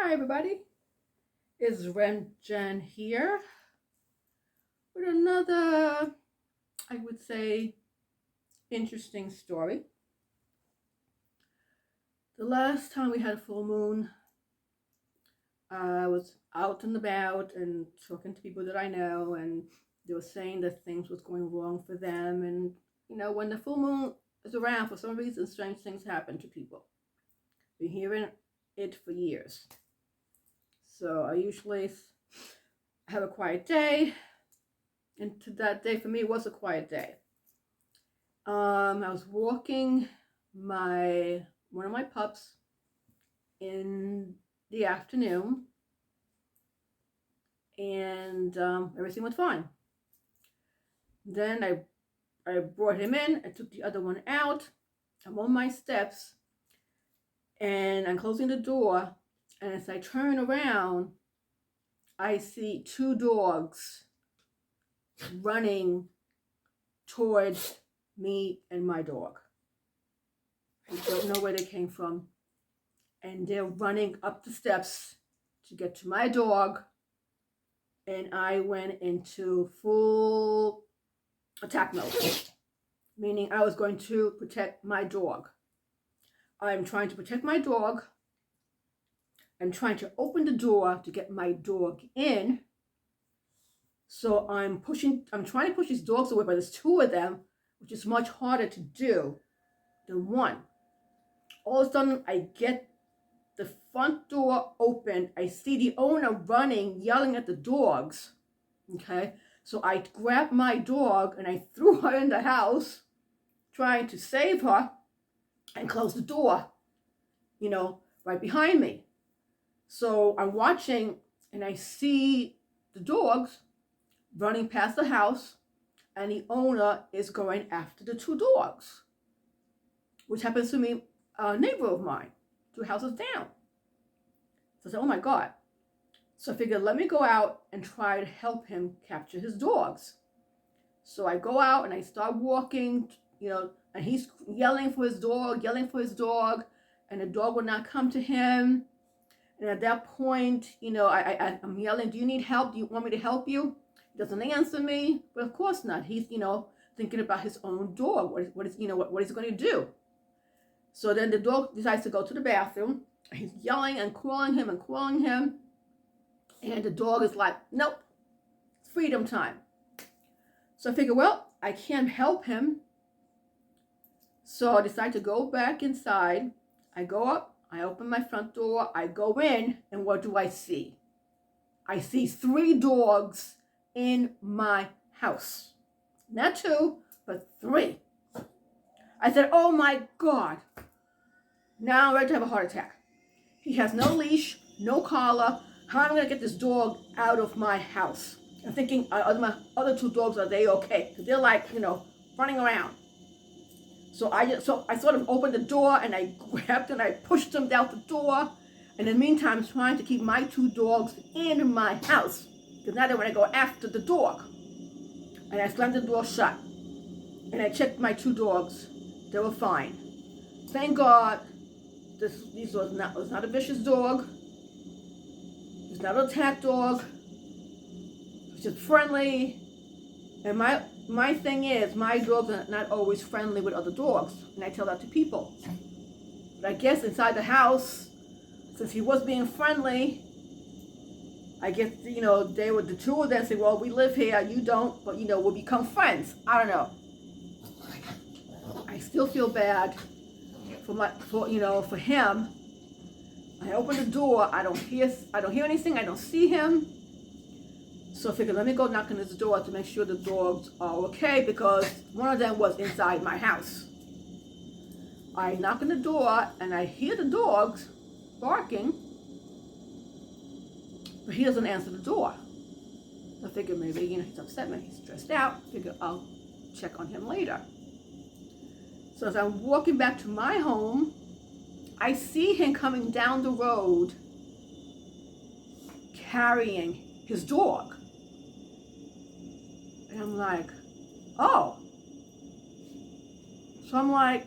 Hi everybody, it's Jen here with another, I would say, interesting story. The last time we had a full moon, I was out and about and talking to people that I know, and they were saying that things was going wrong for them. And when the full moon is around, for some reason, strange things happen to people. Been hearing it for years. So I usually have a quiet day, and that day for me was a quiet day. I was walking one of my pups in the afternoon, and everything went fine. Then I brought him in. I took the other one out. I'm on my steps, and I'm closing the door. And as I turn around, I see two dogs running towards me and my dog. I don't know where they came from. And they're running up the steps to get to my dog. And I went into full attack mode, meaning I was going to protect my dog. I'm trying to protect my dog. I'm trying to open the door to get my dog in. So I'm trying to push these dogs away, but there's two of them, which is much harder to do than one. All of a sudden, I get the front door open. I see the owner running, yelling at the dogs. Okay, so I grabbed my dog and I threw her in the house, trying to save her, and closed the door, right behind me. So I'm watching and I see the dogs running past the house, and the owner is going after the two dogs, which happens to be a neighbor of mine, two houses down. So I said, oh my God. So I figured, let me go out and try to help him capture his dogs. So I go out and I start walking, and he's yelling for his dog, and the dog will not come to him. And at that point, I'm yelling, do you need help? Do you want me to help you? He doesn't answer me, but of course not. He's, thinking about his own dog. What is he going to do? So then the dog decides to go to the bathroom. He's yelling and calling him. And the dog is like, nope, it's freedom time. So I figure, well, I can't help him. So I decide to go back inside. I go up, I open my front door, I go in, and what do I see? I see three dogs in my house. Not two, but three. I said, oh my God. Now I'm ready to have a heart attack. He has no leash, no collar. How am I going to get this dog out of my house? I'm thinking, are my other two dogs, are they okay? Because they're like, running around. So I sort of opened the door and I grabbed and I pushed them out the door. And in the meantime, trying to keep my two dogs in my house. Because now they want to go after the dog. And I slammed the door shut. And I checked my two dogs. They were fine. Thank God, this was not a vicious dog. It's not an attack dog. It's just friendly. And my thing is, my dogs are not always friendly with other dogs. And I tell that to people. But I guess inside the house, since he was being friendly, I guess, they were the two of them say, well, we live here, you don't, but, we'll become friends. I don't know. I still feel bad for him. I open the door, I don't hear anything, I don't see him. So I figured, let me go knock on his door to make sure the dogs are okay, because one of them was inside my house. I knock on the door and I hear the dogs barking, but he doesn't answer the door. I figured maybe, he's upset, maybe he's stressed out. I figured I'll check on him later. So as I'm walking back to my home, I see him coming down the road carrying his dog. And I'm like, oh. So I'm like,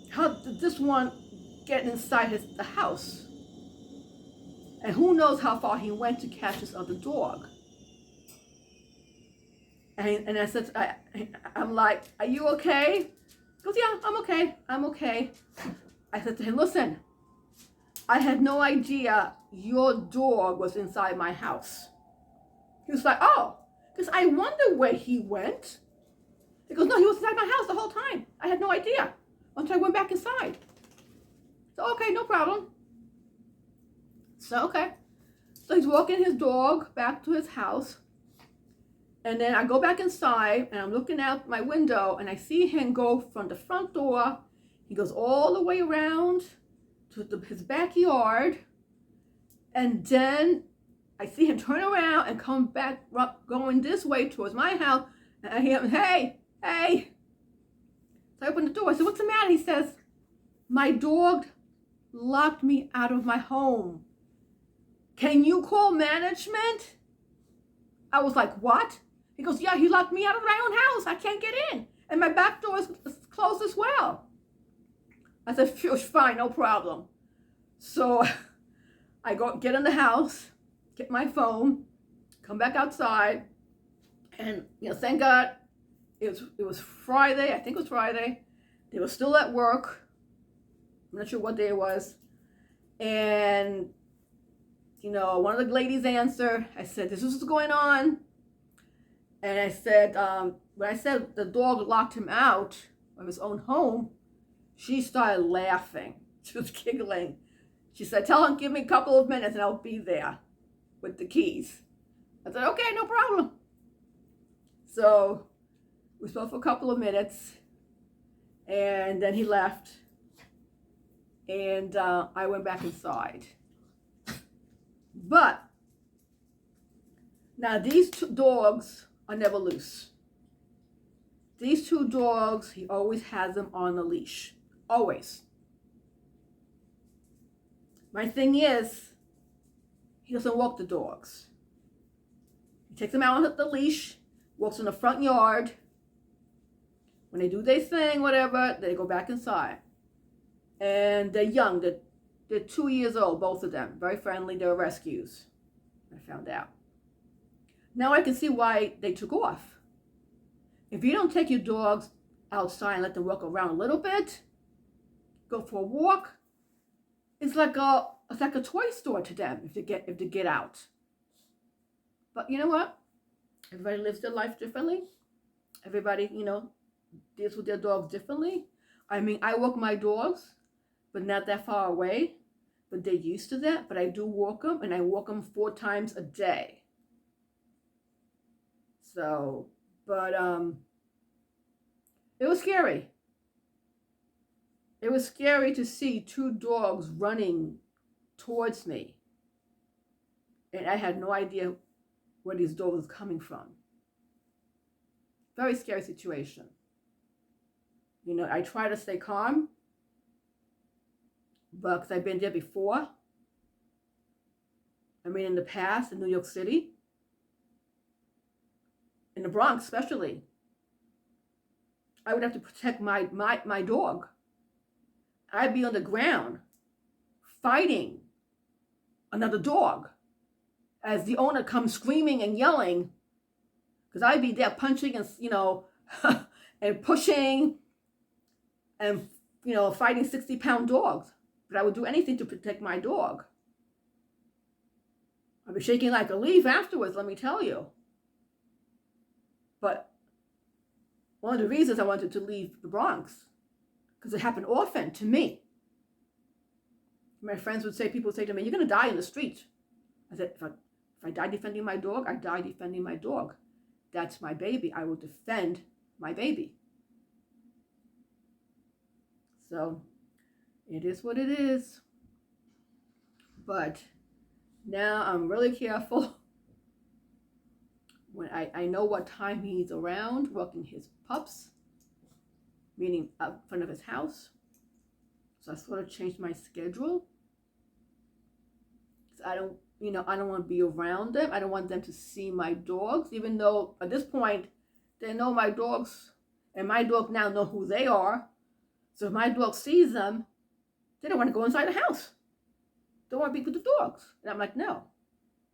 how did this one get inside the house. And who knows how far he went to catch this other dog. And I said, I'm like, are you okay? He goes, yeah, I'm okay. I'm okay. I said to him, listen, I had no idea your dog was inside my house. He was like, oh, because I wonder where he went. He goes, no, he was inside my house the whole time. I had no idea until I went back inside. So, okay, no problem. So, okay. So he's walking his dog back to his house. And then I go back inside and I'm looking out my window and I see him go from the front door. He goes all the way around to his backyard. And then I see him turn around and come back going this way towards my house. And I hear him, hey. So I open the door. I said, what's the matter? He says, my dog locked me out of my home. Can you call management? I was like, what? He goes, yeah, he locked me out of my own house. I can't get in. And my back door is closed as well. I said, fine, no problem. So I get in the house, get my phone, come back outside. And, thank God it was Friday. I think it was Friday. They were still at work. I'm not sure what day it was. And, one of the ladies answered. I said, this is what's going on. And I said, when I said the dog locked him out of his own home, she started laughing. She was giggling. She said, tell him, give me a couple of minutes and I'll be there with the keys. I said, okay, no problem. So we spoke for a couple of minutes and then he left. And I went back inside. But now these two dogs are never loose. These two dogs, he always has them on a leash. Always. My thing is, he doesn't walk the dogs. He takes them out on the leash, walks in the front yard. When they do their thing, whatever, they go back inside. And they're young. They're 2 years old, both of them. Very friendly. They're rescues. I found out. Now I can see why they took off. If you don't take your dogs outside and let them walk around a little bit, go for a walk, it's like a toy store to them if they get out. But you know what? Everybody lives their life differently. Everybody, deals with their dogs differently. I mean, I walk my dogs, but not that far away. But they're used to that. But I do walk them, and I walk them 4 times a day. So, but it was scary. It was scary to see 2 dogs running towards me. And I had no idea where these dogs were coming from. Very scary situation. I try to stay calm, but because I've been there before. I mean, in the past, in New York City, in the Bronx especially, I would have to protect my dog. I'd be on the ground fighting another dog as the owner comes screaming and yelling, because I'd be there punching and, and pushing and, fighting 60-pound dogs. But I would do anything to protect my dog. I'd be shaking like a leaf afterwards, let me tell you. But one of the reasons I wanted to leave the Bronx, because it happened often to me. My friends people would say to me, you're going to die in the street. I said, if I die defending my dog, I die defending my dog. That's my baby. I will defend my baby. So it is what it is. But now I'm really careful. When I know what time he's around, walking his pups, meaning up in front of his house. So I sort of changed my schedule. So I don't want to be around them. I don't want them to see my dogs, even though at this point they know my dogs, and my dog now know who they are. So if my dog sees them, They don't want to go inside the house. They want to be with the dogs. And I'm like, no,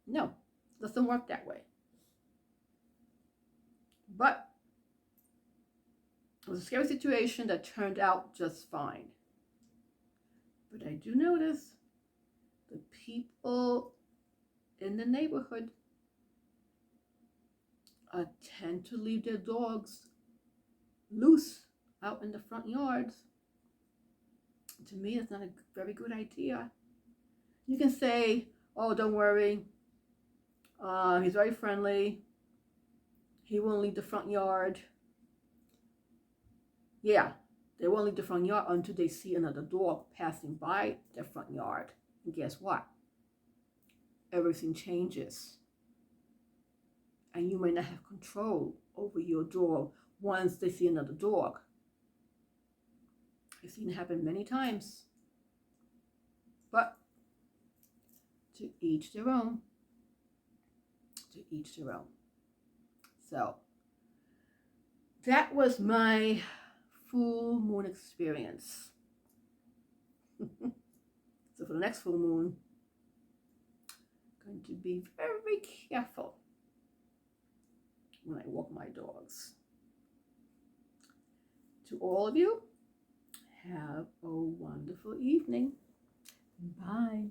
it doesn't work that way. But it was a scary situation that turned out just fine. But I do notice the people in the neighborhood tend to leave their dogs loose out in the front yards. To me, it's not a very good idea. You can say, oh, don't worry. He's very friendly. He won't leave the front yard. Yeah, they won't leave the front yard until they see another dog passing by their front yard. And guess what? Everything changes. And you may not have control over your dog once they see another dog. I've seen it happen many times. But to each their own. To each their own. So that was my full moon experience. So for the next full moon, I'm going to be very careful when I walk my dogs. To all of you, have a wonderful evening. Bye.